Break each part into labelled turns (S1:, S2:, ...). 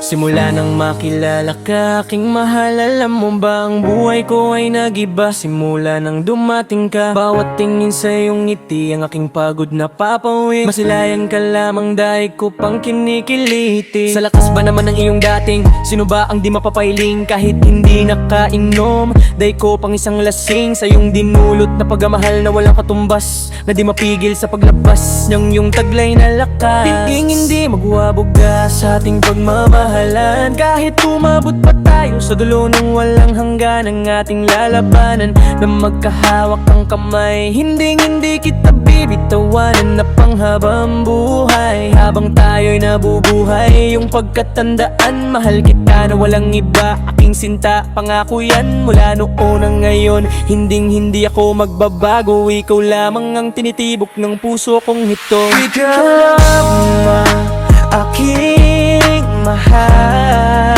S1: Simula nang makilala ka, aking mahal, alam mo ba ang buhay ko ay nagiba. Simula nang dumating ka, bawat tingin sa iyong ngiti ang aking pagod na papawid. Masilayan ka lamang dahil ko pang kinikiliti. Sa lakas ba naman ng iyong dating, sino ba ang di mapapailing kahit hindi nakainom? Dahil ko pang isang lasing sa iyong dinulot na pagmamahal na walang katumbas, na di mapigil sa paglabas ng iyong taglay na lakas. Hindi magwabuga sa ating pagmamahal, kahit umabot pa tayo sa dulo ng walang hanggan ang ating lalabanan. Na magkahawak ang kamay, hindi kita bibitawanan na panghabang buhay. Habang tayo'y nabubuhay, yung pagkatandaan, mahal kita na walang iba, aking sinta, pangako yan mula noon hanggang ngayon. Hindi ako magbabago, ikaw lamang ang tinitibok ng puso kong ito. Ikaw lamang aking mahal,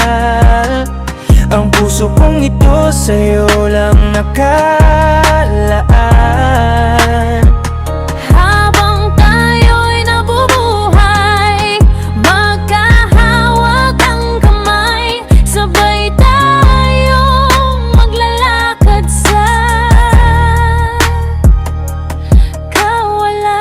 S1: ang puso kong ito sa'yo lang nakalaan.
S2: Habang tayo'y nabubuhay, magkahawak ang kamay, sabay tayong maglalakad sa kawalan.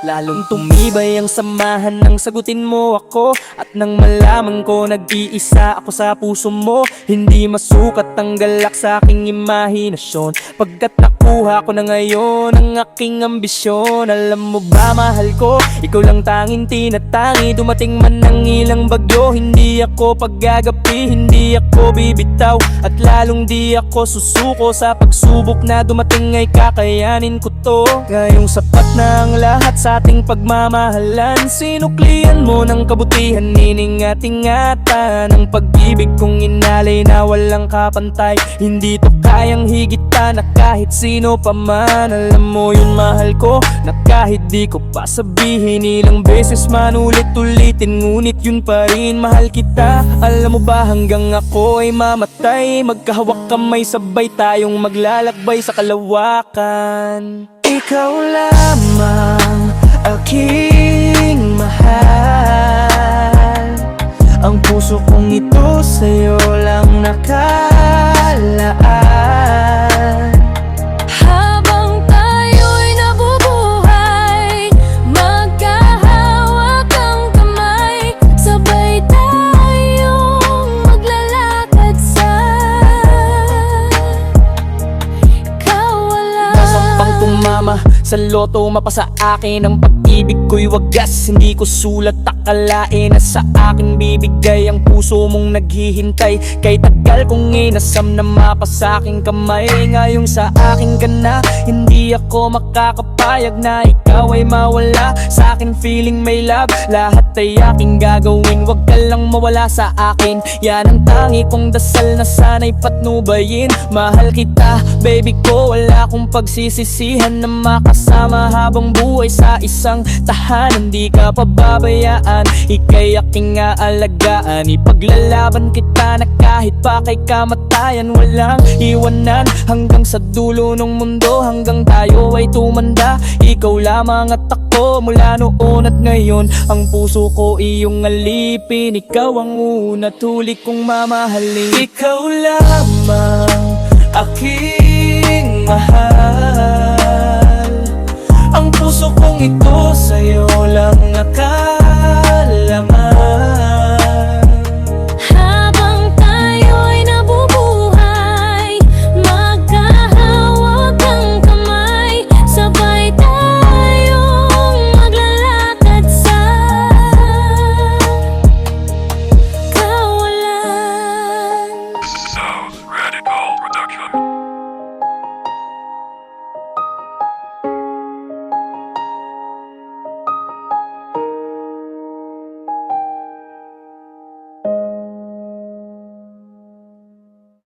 S1: Lalong tumibay ang samahan nang sagutin mo ako, at nang malaman ko nag-iisa ako sa puso mo. Hindi masukat ang galak sa aking imahinasyon, pagkat nakuha ko na ngayon ang aking ambisyon. Alam mo ba mahal ko, ikaw lang tanging tinatangi. Dumating man ng ilang bagyo, hindi ako paggagapi, hindi ako bibitaw, at lalong di ako susuko sa pagsubok na dumating ay kakayanin ko to. Ngayong sapat na ang lahat sa ating pagmamahalan, sinuklian mo ng kabutihan, iningat-ingatan ang pag-ibig kong inalay na walang kapantay. Hindi to kayang higitan na kahit sino pa man. Alam mo yun mahal ko, na kahit di ko pa sabihin ilang beses man ulit-ulitin, ngunit yun pa rin mahal kita. Alam mo ba hanggang ako ay mamatay, magkahawak kamay sabay tayong maglalakbay sa kalawakan. Ikaw lamang aking mahal, ang puso kong ito sa'yo lang nakalaan.
S2: Habang tayo'y nabubuhay, magkahawak ang kamay, sabay tayong maglalakad sa kawalan.
S1: Nasampang tumama sa loto, mapasa akin ang pag-ibig ko'y wagas. Hindi ko sulat akalain na sa akin bibigay ang puso mong naghihintay. Kay tagal kong inasam na mapasa aking kamay, ngayong sa akin ka na, hindi ako makakapayag na ikaw ay mawala sa akin. Feeling may love, lahat ay aking gagawin, wag ka lang mawala sa akin. Yan ang tangi kong dasal na sana'y patnubayin. Mahal kita baby ko, wala akong pagsisisihan na makasama habang buhay sa isang tahanan. Di ka pababayaan, ika'y aking aalagaan. Ipaglalaban kita na kahit pa kay kamatayan, walang iwanan hanggang sa dulo ng mundo, hanggang tayo ay tumanda. Ikaw lamang at ako mula noon at ngayon, ang puso ko iyong alipin. Ikaw ang una huli kong mamahalin. Ikaw lamang aking mahal, ang puso kong ito sa'yo lang nakalaan.